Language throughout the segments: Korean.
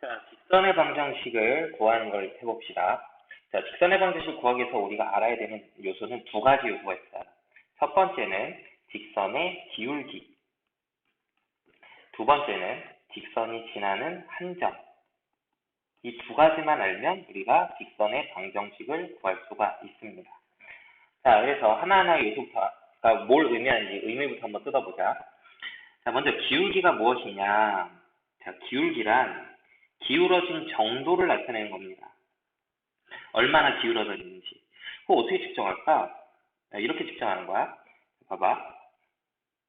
자, 직선의 방정식을 구하는 걸 해봅시다. 자, 직선의 방정식을 구하기 위해서 우리가 알아야 되는 요소는 두 가지 요소가 있어요. 첫 번째는 직선의 기울기. 두 번째는 직선이 지나는 한 점. 이 두 가지만 알면 우리가 직선의 방정식을 구할 수가 있습니다. 자, 그래서 하나하나의 요소가 뭘 의미하는지 의미부터 한번 뜯어보자. 자, 먼저 기울기가 무엇이냐. 자, 기울기란 기울어진 정도를 나타내는 겁니다. 얼마나 기울어져 있는지. 그거 어떻게 측정할까? 이렇게 측정하는 거야. 봐봐.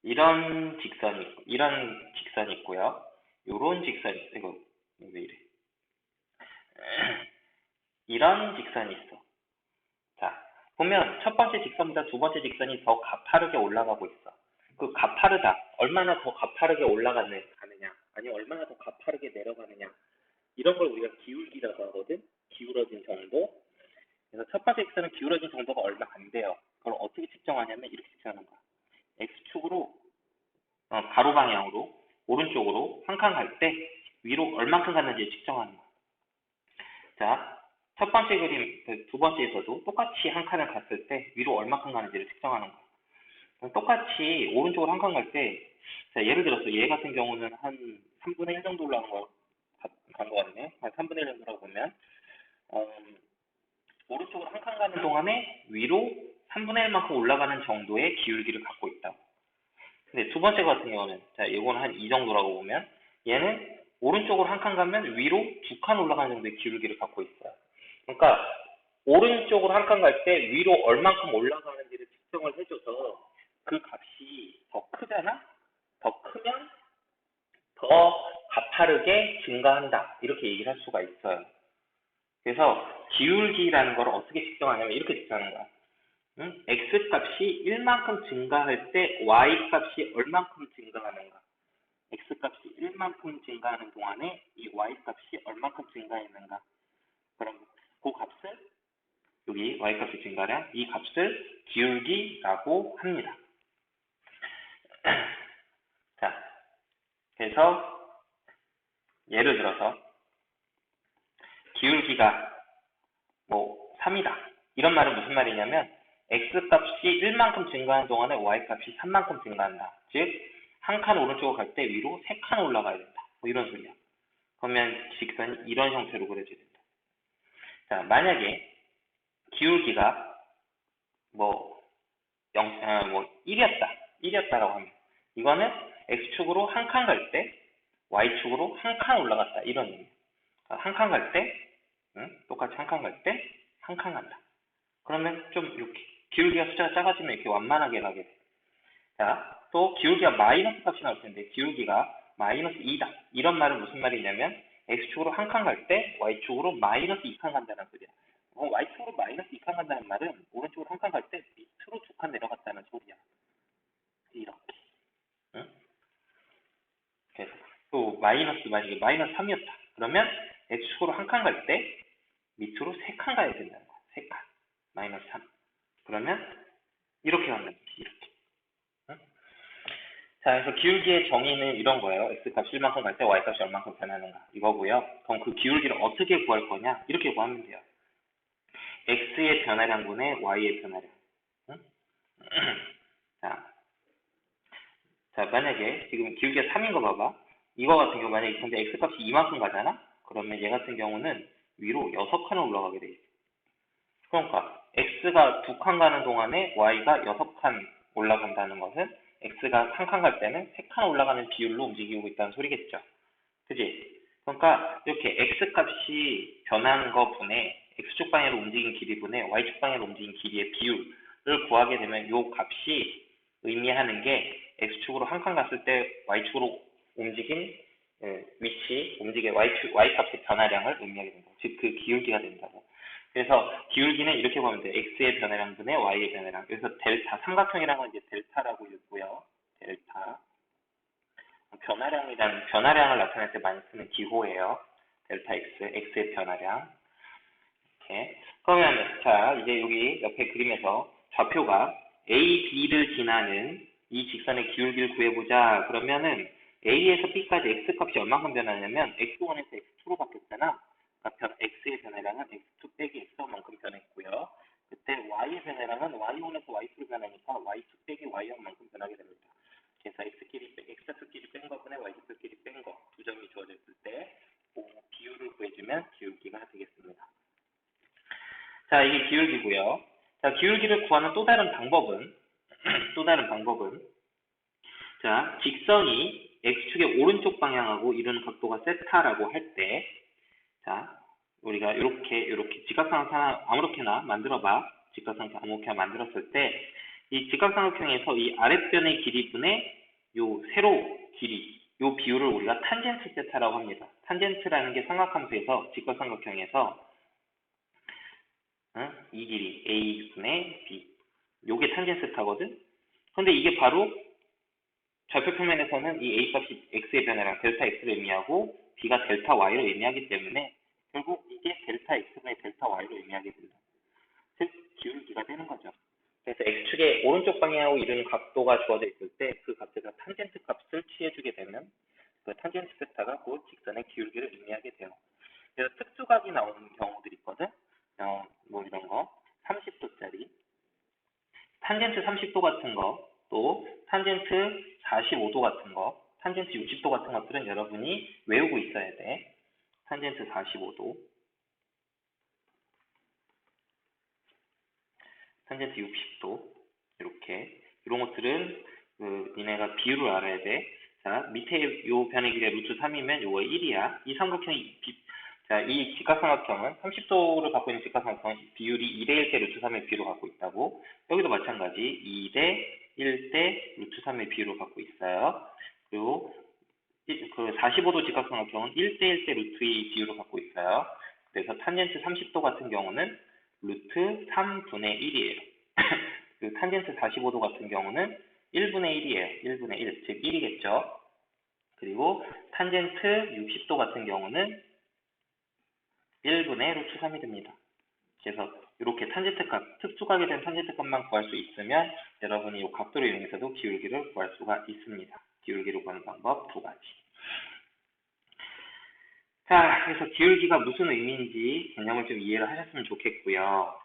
이런 직선이 있고요. 요런 직선이, 이거 왜 이래? 이런 직선이 있어. 자, 보면 첫 번째 직선보다 두 번째 직선이 더 가파르게 올라가고 있어. 그 가파르다. 얼마나 더 가파르게 올라가느냐, 아니면 얼마나 더 가파르게 내려가느냐. 이런 걸 우리가 기울기라고 하거든. 기울어진 정도. 그래서 첫 번째 직선은 기울어진 정도가 얼마 안 돼요. 그걸 어떻게 측정하냐면 이렇게 측정하는 거야. X축으로 가로 방향으로 오른쪽으로 한 칸 갈 때 위로 얼만큼 갔는지 측정하는 거야. 자, 첫 번째 그림, 두 번째에서도 똑같이 한 칸을 갔을 때 위로 얼만큼 가는지를 측정하는 거야. 똑같이 오른쪽으로 한 칸 갈 때, 자, 예를 들어서 얘 같은 경우는 한 3분의 1 정도 올라간 간 거 같네. 한 3분의 1 정도라고 보면, 오른쪽으로 한 칸 가는 동안에 위로 3분의 1만큼 올라가는 정도의 기울기를 갖고 있다. 근데 두 번째 같은 경우는, 자, 이거는 한 이 정도라고 보면, 얘는 오른쪽으로 한 칸 가면 위로 두 칸 올라가는 정도의 기울기를 갖고 있어요. 그러니까, 오른쪽으로 한 칸 갈 때 위로 얼만큼 올라가는지를 측정을 해줘서 그 값이 더 크잖아? 더 크면 더 가파르게 증가한다. 이렇게 얘기를 할 수가 있어요. 그래서 기울기라는 걸 어떻게 측정하냐면 이렇게 측정하는 거야. x 값이 1만큼 증가할 때 y 값이 얼만큼 증가하는가. x 값이 1만큼 증가하는 동안에 이 y 값이 얼만큼 증가했는가. 그럼 그 값을 여기 y 값의 증가량, 이 값을 기울기라고 합니다. 자, 그래서 예를 들어서 기울기가 뭐 3이다. 이런 말은 무슨 말이냐면 x 값이 1만큼 증가하는 동안에 y 값이 3만큼 증가한다. 즉, 한 칸 오른쪽으로 갈 때 위로 3칸 올라가야 된다. 뭐 이런 소리야. 그러면 직선이 이런 형태로 그려져야 된다. 자, 만약에 기울기가 뭐 1이었다라고 하면 이거는 x축으로 한 칸 갈 때 y축으로 한 칸 올라갔다. 이런 의미. 한 칸 갈 때 똑같이 한 칸 갈 때 한 칸 간다. 그러면 좀 이렇게 기울기가 숫자가 작아지면 이렇게 완만하게 가게 돼. 자, 또 기울기가 마이너스 값이 나올 텐데 기울기가 마이너스 2다. 이런 말은 무슨 말이냐면 x축으로 한 칸 갈 때 y축으로 마이너스 2칸 간다는 소리야. y축으로 마이너스 2칸 간다는 말은 오른쪽으로 한 칸 갈 때 밑으로 2칸 내려갔다는 소리야. 이렇게. 응? 그래서 또 만약에 마이너스 3이었다. 그러면 x축으로 한 칸 갈 때 밑으로 3칸 가야 된다는 거야. 3칸. 마이너스 3. 그러면 이렇게 간다는 거지. 이렇게. 응? 자, 그래서 기울기의 정의는 이런 거예요. x값이 1만큼 갈 때 y값이 얼만큼 변하는가. 이거고요. 그럼 그 기울기를 어떻게 구할 거냐? 이렇게 구하면 돼요. x의 변화량분의 y의 변화량. 응? 자, 만약에 지금 기울기가 3인 거 봐봐. 이거 같은 경우 만약에 현재 x값이 이만큼 가잖아? 그러면 얘 같은 경우는 위로 6칸을 올라가게 돼 있어. 그러니까 x가 2칸 가는 동안에 y가 6칸 올라간다는 것은 x가 한 칸 갈 때는 3칸 올라가는 비율로 움직이고 있다는 소리겠죠. 그지? 그러니까 이렇게 x값이 변하는 거 분의 x축 방향으로 움직인 길이 분의 y축 방향으로 움직인 길이의 비율을 구하게 되면 이 값이 의미하는 게 x축으로 한 칸 갔을 때 y축으로 움직인 위치, y값의 변화량을 의미하게 된다. 즉, 그 기울기가 된다고. 그래서 기울기는 이렇게 보면 돼요. x의 변화량분의 y의 변화량. 그래서 델타, 삼각형이라는 건 이제 델타라고 읽고요. 델타. 변화량을 나타낼 때 많이 쓰는 기호예요. 델타 x, x의 변화량. 이렇게. 그러면, 자, 이제 여기 옆에 그림에서 좌표가 a, b를 지나는 이 직선의 기울기를 구해보자. 그러면은 a에서 b까지 x값이 얼마큼 변하냐면 x1에서 x2로 바뀌었잖아. 그러니까 x의 변화량은 x2 빼기 x1만큼 변했고요. 그때 y의 변화량은 y1에서 y2로 변하니까 y2 빼기 y1만큼 변하게 됩니다. 그래서 x좌표끼리 뺀 거분에 y좌표끼리 뺀 거 두 점이 주어졌을 때 비율을 구해주면 기울기가 되겠습니다. 자, 이게 기울기고요. 자, 기울기를 구하는 또 다른 방법은 자, 직선이 x축의 오른쪽 방향하고 이루는 각도가 세타라고 할 때, 자, 우리가 이렇게 직각삼각형 아무렇게나 만들어봐. 직각삼각형 아무렇게나 만들었을 때, 이 직각삼각형에서 이 아랫변의 길이분의 요 세로 길이, 요 비율을 우리가 탄젠트 세타라고 합니다. 탄젠트라는 게 삼각함수에서 직각삼각형에서 이 길이 a분의 b, 요게 탄젠트 세타거든. 근데 이게 바로 좌표 표면에서는 이 a 값이 x의 변화량 델타 x를 의미하고 b가 델타 y를 의미하기 때문에 결국 이게 델타 x분의 델타 y를 의미하게 된다. 즉 기울기가 되는 거죠. 그래서 x축의 오른쪽 방향하고 이루는 각도가 주어져 있을 때 그 값에서 탄젠트 값을 취해주게 되면 그 탄젠트 세타가 그 직선의 기울기를 의미하게 돼요. 그래서 특수각이 나오는 경우들이 있거든. 뭐 이런 거 30도짜리 탄젠트 30도 같은 거, 또 탄젠트 45도 같은 거, 탄젠트 60도 같은 것들은 여러분이 외우고 있어야 돼. 탄젠트 45도, 탄젠트 60도, 이렇게 이런 것들은 니네가 비율을 알아야 돼. 자, 밑에 요 변의 길이가 루트 3이면 요거 1이야. 이 삼각형이 자, 이 직각삼각형은 30도를 갖고 있는 직각삼각형은 비율이 2대 1대 루트 3의 비율을 갖고 있다고. 여기도 마찬가지 2대 1대 루트 3의 비율을 갖고 있어요. 그리고 그 45도 직각삼각형은 1대 1대 루트의 비율을 갖고 있어요. 그래서 탄젠트 30도 같은 경우는 루트 3분의 1이에요. 그 탄젠트 45도 같은 경우는 1분의 1이에요. 1분의 1, 즉 1이겠죠. 그리고 탄젠트 60도 같은 경우는 1분의 루트 3이 됩니다. 그래서 이렇게 탄젠트 값, 특수각에 대한 탄젠트 값만 구할 수 있으면 여러분이 이 각도를 이용해서도 기울기를 구할 수가 있습니다. 기울기를 구하는 방법 두 가지. 자, 그래서 기울기가 무슨 의미인지 개념을 좀 이해를 하셨으면 좋겠고요.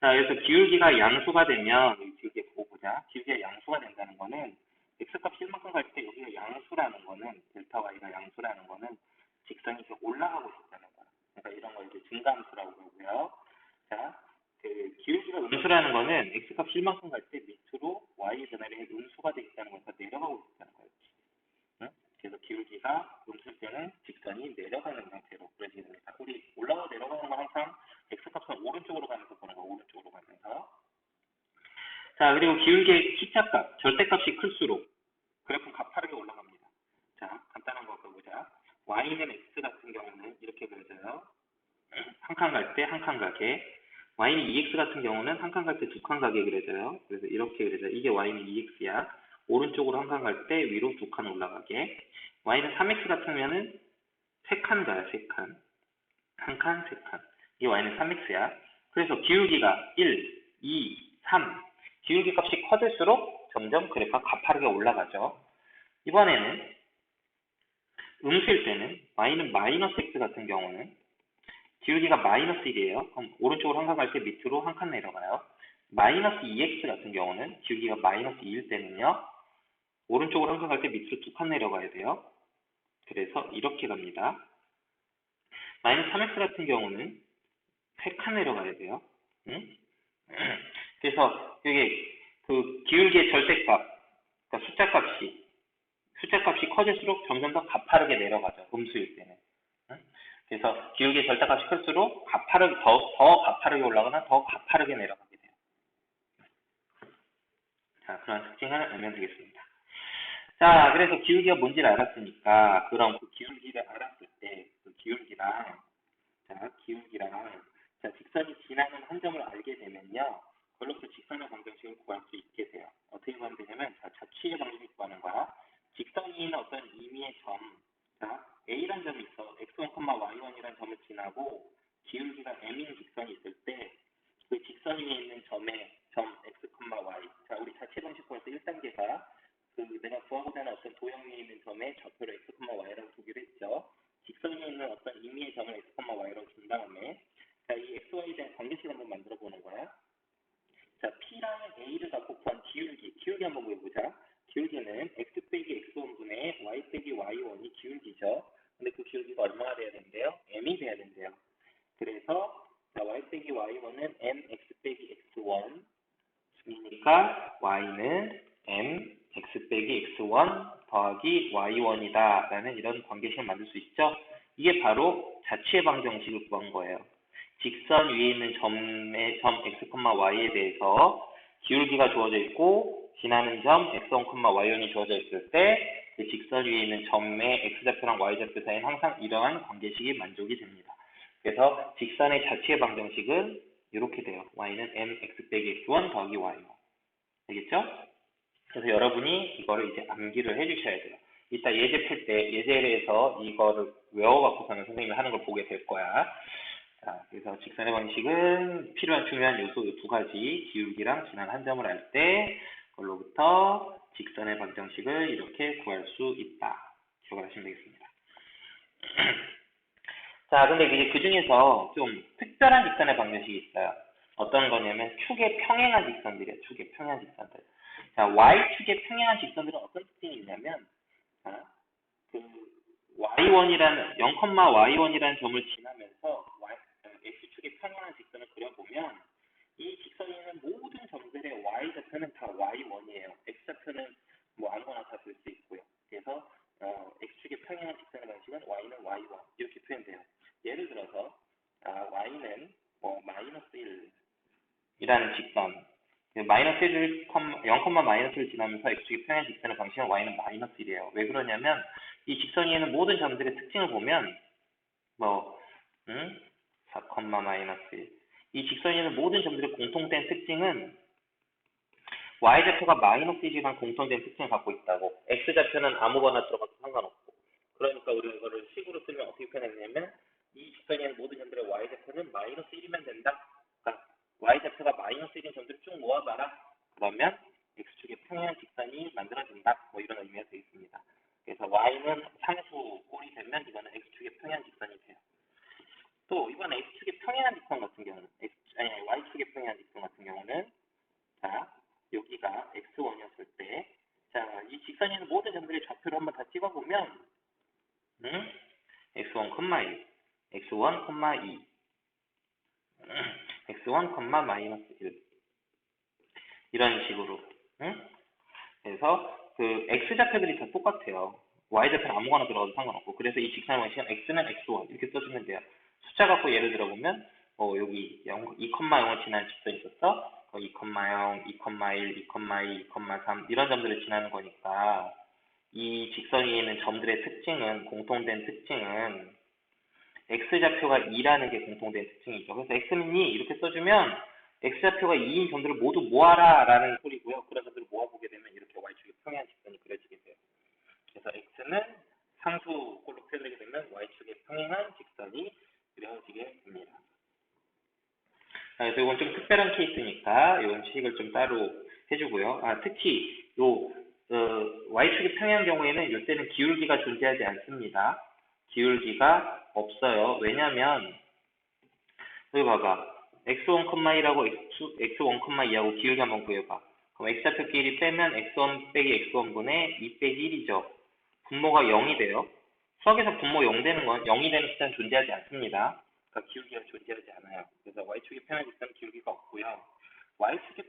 자, 그래서 기울기가 양수가 되면 기울기 보고 보자. 기울기가 양수가 된다는 거는 x값 1만큼 갈 때 여기가 양수라는 거는 델타 y가 양수라는 거는 직선이 이렇게 올라가고 있다는 거야. 그러니까 이런 걸 이제 증가함수라고 그러고요. 자, 그 기울기가 음수라는 거는 x값 1만큼 갈 때 밑으로 y 변화량이 음수가 돼 있다는 거니까 내려가고 있다는 거였지. 응? 그래서 기울기가 음수일 때는 직선이 내려가는 형태로 그려지게 됩니다. 우리 올라가고 내려가는 건 항상 x값은 오른쪽으로 가면서 보는 거, 오른쪽으로 가면서. 자, 그리고 기울기의 C자값, 절대값이 클수록 그래프는 가파르게 올라갑니다. 자, 간단한 거 보자. y는 x 같은 경우는 이렇게 그려져요. 한 칸 갈 때 한 칸 가게. y는 2x 같은 경우는 한 칸 갈 때 두 칸 가게 그려져요. 그래서 이렇게 그려져요. 이게 y는 2x야. 오른쪽으로 한 칸 갈 때 위로 두 칸 올라가게. y는 3x 같으면은 세 칸 가요. 세 칸. 한 칸, 세 칸. 이 y는 3x야. 그래서 기울기가 1, 2, 3. 기울기 값이 커질수록 점점 그래프가 가파르게 올라가죠. 이번에는 음수일 때는 y는 마이너스 x 같은 경우는 기울기가 마이너스 1이에요. 그럼 오른쪽으로 한 칸 갈 때 밑으로 한 칸 내려가요. 마이너스 2x 같은 경우는 기울기가 마이너스 2일 때는요. 오른쪽으로 한 칸 갈 때 밑으로 두 칸 내려가야 돼요. 그래서 이렇게 갑니다. 마이너스 3x 같은 경우는 세 칸 내려가야 돼요. 응? 그래서 이게 그 기울기의 절대값, 그러니까 숫자값이 커질수록 점점 더 가파르게 내려가죠. 음수일 때는. 응? 그래서 기울기의 절대값이 클수록 더 가파르게 올라가나 더 가파르게 내려가게 돼요. 자, 그런 특징을 알면 되겠습니다. 자, 그래서 기울기가 뭔지를 알았으니까 그럼 그 기울기를 알았을 때 그 기울기랑 직선이 지나는 한 점을 알게 되면요. 그걸로서 직선의 방정식을 구할 수 있게 돼요. 어떻게 구하면 되냐면 자취의 방정식 구하는 거야. 직선이 있는 어떤 임의의 점, 자, A라는 점이 있어. x1, y1이라는 점을 지나고 기울기가 m인 직선이 있을 때 그 직선 위에 있는 점의 점 x, y. 자, 우리 자체 방식 구할 때 1단계가 그 내가 구하고자 하는 어떤 도형 위에 있는 점의 좌표를 x, y라고 두기로 했죠. 직선 위에 있는 x라는 어떤 의미의 점을 x, y로 준 다음에 자, 이 xy에 대한 관계식 한번 만들어 보는 거야. 자, p랑 a를 갖고 구한 기울기 한번 구해보자. 기울기는 x 빼기 x1분의 y 빼기 y1이 기울기죠. 근데 그 기울기가 얼마가 돼야 된대요? m이 돼야 된대요. 그래서 자, y 빼기 y1은 mx 빼기 x1 이니까 y는 m x 빼기 x1 더하기 y1이다 라는 이런 관계식을 만들 수 있죠. 이게 바로 자취의 방정식을 구한 거예요. 직선 위에 있는 점 x, y에 대해서 기울기가 주어져 있고 지나는 점 x1, y1이 주어져 있을 때 그 직선 위에 있는 점의 x좌표랑 y좌표 사이는 항상 이러한 관계식이 만족이 됩니다. 그래서 직선의 자취의 방정식은 이렇게 돼요. y는 mx 빼기 x1 더하기 y1. 알겠죠? 그래서 여러분이 이거를 이제 암기를 해주셔야 돼요. 이따 예제 풀 때 예제에서 이거를 외워갖고서는 선생님이 하는 걸 보게 될 거야. 자, 그래서 직선의 방식은 필요한 중요한 요소 두 가지, 기울기랑 지난 한 점을 알 때 그걸로부터 직선의 방정식을 이렇게 구할 수 있다. 기억을 하시면 되겠습니다. 자, 근데 이제 그 중에서 좀 특별한 직선의 방정식이 있어요. 어떤 거냐면 축의 평행한 직선들이에요. 축의 평행한 직선들. 자, y축의 평행한 직선들은 어떤 특징이 있냐면 그 y1이라는 0,y1이라는 점을 지나면서 x축의 평행한 직선을 그려보면 이 직선에는 모든 점들의 y좌표는 다 y1이에요. x좌표는 뭐 아무거나 다 볼 수 있고요. 그래서 x축의 평행한 직선의 방식은 y는 y1 이렇게 표현돼요. 예를 들어서 y는 마이너스 1이라는 직선 마이너스 1, 0,-1을 지나면서 x축의 평행한 직선의 방식은 y는 마이너스 1이에요. 왜 그러냐면 이 직선 위에 있는 모든 점들의 특징을 보면 4,-1 이 직선 위에 있는 모든 점들의 공통된 특징은 y좌표가 마이너스 1이란 공통된 특징을 갖고 있다고. x좌표는 아무거나 들어가도 상관없고. 그러니까 우리가 이거를 식으로 쓰면 어떻게 표현하냐면 이 직선 위에 있는 모든 점들의 y좌표는 마이너스 1이면 된다. 그러니까 y좌표가 마이너스 1인 점들을 쭉 모아봐라. 그러면 x축의 평행한 직선이 만들어진다. 뭐 이런 의미가 되겠습니다. 그래서 y는 상수 꼴이 되면 이거는 x축의 평행한 직선이 돼요. 또 이번 x축의 평행한 직선 같은 경우는 y축의 평행한 직선 같은 경우는 자 여기가 x1이었을 때 자 이 직선에 있는 모든 점들의 좌표를 한번 다 찍어보면 x1, x1, 2 x1, 마이너스 1 이런 식으로 그래서 그 x좌표들이 다 똑같아요. y좌표는 아무거나 들어가도 상관없고 그래서 이 직선의 방식은 x는 x1 이렇게 써주면 돼요. 숫자 갖고 예를 들어보면 여기 2,0을 지나는 직선이 있었어. 2,0, 2,1, 2,2, 2,3 이런 점들을 지나는 거니까 이 직선 위에 있는 점들의 특징은 공통된 특징은 x좌표가 2라는 게 공통된 특징이죠. 그래서 x는 2 이렇게 써주면 x좌표가 2인 점들을 모두 모아라 라는 소리고요. 그런 점들을 모아보게 되면 이렇게 y축의 평행한 직선이 그려지게 돼요. 그래서 x는 상수꼴로 표현되게 되면 y축의 평행한 직선이 그려지게 됩니다. 그래서 이건 좀 특별한 케이스니까 이건 식을 좀 따로 해주고요. 특히 y축의 평행한 경우에는 이때는 기울기가 존재하지 않습니다. 기울기가 없어요. 왜냐면 여기 봐봐. x1, 2하고 x1, 2하고 기울기 한번 구해봐. 그럼 x좌표끼리 빼면 x1 빼기 x1분의 2 빼기 1이죠. 분모가 0이 돼요. 수학에서 분모 0 되는 건 0이 되는 숫자는 존재하지 않습니다. 그러니까 기울기가 존재하지 않아요. 그래서 y축의 평행한 직선은 기울기가 없고요. x축의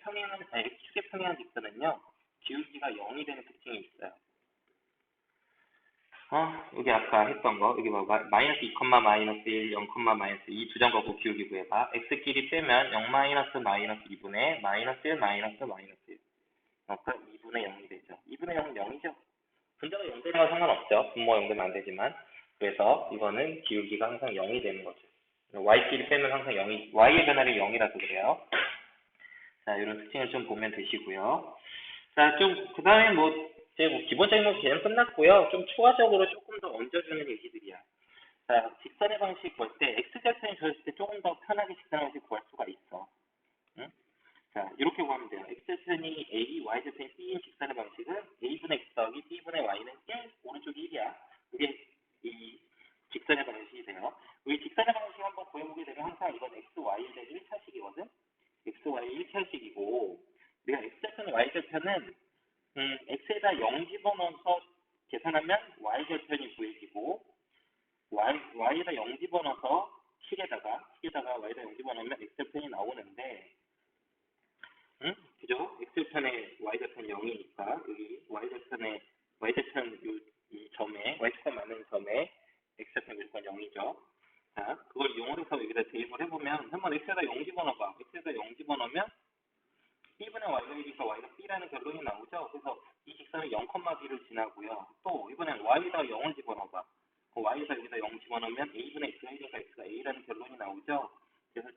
평행한 직선은요. 기울기가 0이 되는 특징이 있어요. 여기 아까 했던 거 여기 봐봐. 마이너스 2, 마이너스 1, 0, 마이너스 2 두 점 갖고 기울기 구해봐. x끼리 빼면 0 마이너스 2분의 마이너스 1 마이너스 1 그러니까 2분의 0이 되죠. 2분의 0은 0이죠. 분자가 0 되는 건 상관없죠. 분모 0 되면 안 되지만. 그래서 이거는 기울기가 항상 0이 되는 거죠. y끼리 빼면 항상 0이, y의 변화를 0이라서 그래요. 자, 이런 특징을 좀 보면 되시고요. 자, 그 다음에 이제 기본적인 건 개념 끝났고요. 좀 추가적으로 조금 더 얹어주는 얘기들이야. 자, 직선의 방식 볼 때 x좌표는 줬을 때 조금 더 편하게 직선의 방식 구할 수가 있어. 응? 자, 이렇게 구하면 돼요. x좌표는 a, y좌표는 b인 직선의 방식은 a분의 x 더하기 b분의 y는 1, 오른쪽이 1이야. 이게 이 직선의 방식이 돼요. 우리 직선의 방식 한번 구해보게 되면 항상 이건 XY에 대한 1차식이거든. XY 1차식이고 우리가 X절편, Y절편은 X에다 0 집어넣어서 계산하면 Y절편이 구해지고 Y에다 0 집어넣어서 식에다가 Y에다 0 집어넣으면 X절편이 나오는데 그죠? X절편에 Y절편 0이니까 여기 Y절편 이 점에 Y축과 맞는 점에 X절편 무조건 0이죠. 자, 그걸 이용해서 여기다 대입을 해보면 한번 X에다 0 집어넣어봐. X에다 0 집어넣으면 B분의 Y가 1이니까 Y가 B라는 결론이 나오죠. 그래서 이 직선은 0,B를 지나고요. 또 이번엔 Y에다 0을 집어넣어봐. Y에다 여기다 0 집어넣으면 A분의 X가 1이니까 X가 A라는 결론이 나오죠. 그래서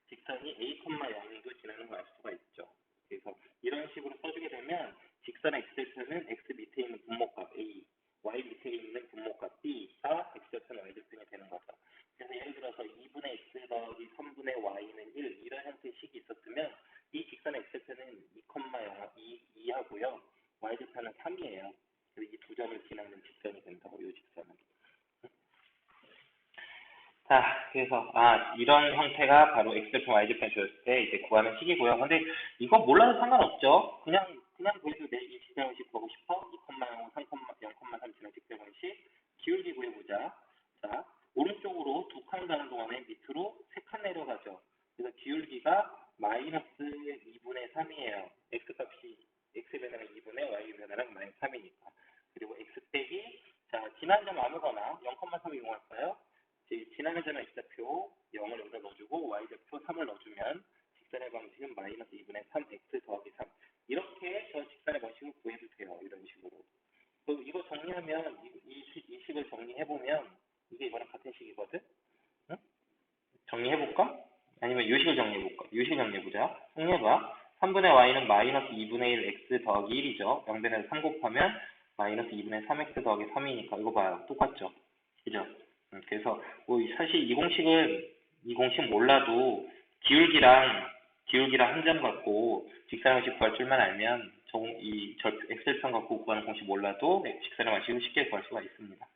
직선이 A, 0도 지나는 걸 알 수가 있죠. 그래서 이런 식으로 써주게 되면 직선의 X절편은 X 밑에 있는 분모값 A, Y 밑에 있는 분모값 B가 X절편, Y절편이 되는 거죠. 그래서 예를 들어서 2분의 X 더하기 3분의 Y는 1 이런 형태의 식이 있었으면 이 직선의 X절편은 2,2하고요. Y절편은 3이에요. 그래서 이 두 점을 지나는 직선이 된다고, 이 직선은. 자, 그래서 이런 형태가 바로 X절편, Y절편 주었을 때 이제 구하는 식이고요. 근데 이거 몰라도 상관없죠. 그냥 그래도 내 이 직선식 보고 싶어. 2,0, 0,3 지난 직선식 기울기 구해보자. 자, 오른쪽으로 2칸 가는 동안에 밑으로 3칸 내려가죠. 그래서 기울기가 마이너스 2분의 3이에요. X값이 X 변화랑 2분의 Y 변화랑 마이너스 3이니까. 그리고 X 빼기, 자, 지난 점 아무거나 0,3을 이용할까요? 지나는 점의 X좌표 0을 여기다 넣어주고 Y좌표 3을 넣어주면 직선의 방식은 마이너스 2분의 3X 더하기 3. 이렇게 저 직선의 방식을 구해도 돼요. 이런 식으로. 그리고 이거 정리하면 이 식을 정리해보면 이게 이거랑 같은 식이거든? 응? 정리해볼까? 아니면 이 식을 정리해볼까? 이 식을 정리해보자. 정리해봐. 3분의 Y는 마이너스 2분의 1 X 더하기 1이죠. 0분의 3 곱하면 마이너스 2분의 3X 더하기 3이니까 이거 봐요. 똑같죠? 그죠? 그래서 뭐 사실 이 공식 몰라도 기울기랑 한 점 갖고 직선의 방식 구할 줄만 알면 이 X절편 갖고 구하는 공식 몰라도 직선의 방식을 쉽게 구할 수가 있습니다.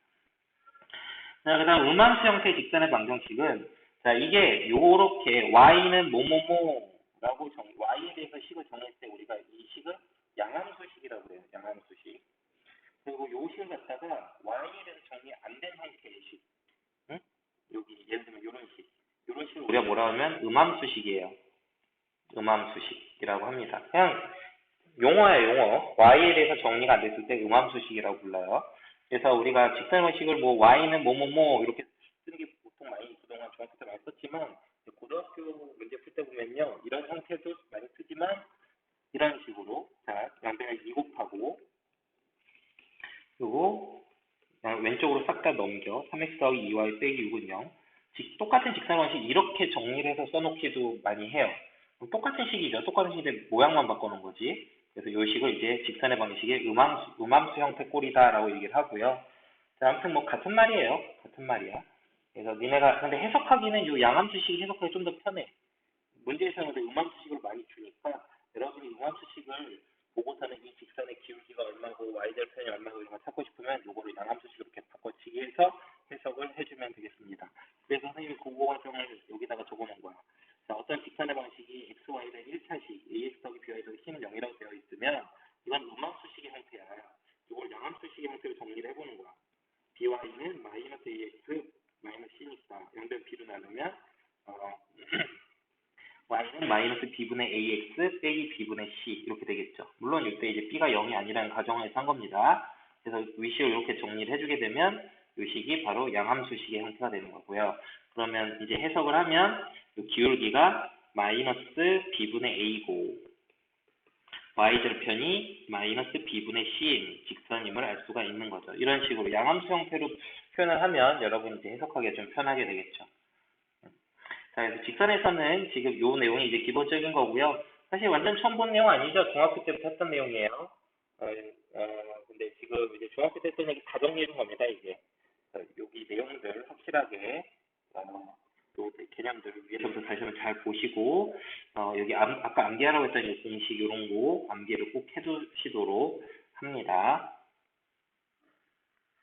자, 그 다음 음함수 형태의 직선의 방정식은 자, 이게 요렇게 Y는 뭐뭐뭐라고 Y에 대해서 식을 정했을 때 우리가 이 식을 양함수식이라고 그래요. 양함수식. 그리고 요 식을 갖다가 Y에 대해서 정리 안 된 형태의 식. 여기 예를 들면 이런 식을 우리가 뭐라 하면 음함수식이에요. 음함수식이라고 합니다. 그냥 용어야 용어. Y에 대해서 정리가 안 됐을 때 음함수식이라고 불러요. 그래서 우리가 직선방식을 뭐 Y는 뭐뭐뭐 이렇게 쓰는 게 보통 많이 그동안 중학교 때 많이 썼지만 고등학교 문제 풀 때 보면요 이런 형태도 많이 쓰지만 이런 식으로 자 양변을 2 곱하고 그리고 왼쪽으로 싹 다 넘겨 3x 더하기 2y 빼기 6은 0 똑같은 직선방식 이렇게 정리를 해서 써놓기도 많이 해요. 똑같은 식이죠. 똑같은 식인데 모양만 바꿔놓은 거지. 그래서 이 식을 이제 직선의 방식의 음함수 형태 꼴이다라고 얘기를 하고요. 자, 아무튼 뭐 같은 말이에요. 같은 말이야. 그래서 니네가 근데 해석하기는 이 양함수식 해석하기 좀 더 편해. 문제에서는 음함수식을 많이 주니까 여러분이 음함수식을 보고서는 이 직선의 기울기가 얼마고 Y절편이 얼마고 이런 거 찾고 싶으면 요거를 양함수식으로 이렇게 바꿔치기 해서 해석을 해주면 되겠습니다. 그래서 선생님이 공부 과정을 여기다가 적어놓은 거야. 자, 어떤 직선의 방식이 XY에 대한 1차식 AX 더하기 BY 더하기 C는 0이라고 되어 있으면 이건 음함수식의 형태야. 이걸 양함수식의 형태로 정리를 해보는 거야. BY는 마이너스 AX 마이너스 C니까 양변 B로 나누면 Y는 마이너스 B분의 AX 빼기 B분의 C 이렇게 되겠죠. 물론 이때 이제 B가 0이 아니라는 가정에서 한 겁니다. 그래서 위식을 이렇게 정리를 해주게 되면 이 식이 바로 양함수식의 형태가 되는 거고요. 그러면 이제 해석을 하면 이 기울기가 마이너스 B분의 A고 Y절편이 마이너스 B분의 C인 직선임을 알 수가 있는 거죠. 이런 식으로 양함수 형태로 표현을 하면 여러분이 이제 해석하기가 좀 편하게 되겠죠. 자, 그래서 직선에서는 지금 요 내용이 이제 기본적인 거고요. 사실 완전 처음 본 내용 아니죠. 중학교 때부터 했던 내용이에요. 근데 지금 이제 중학교 때 했던 얘기 다 정리해 준 겁니다, 이제. 여기 내용들 확실하게, 요 개념들을 위해서부터 다시 한번 잘 보시고, 여기 아까 암기하라고 했던 이 공식, 요런 거 암기를 꼭 해두시도록 합니다.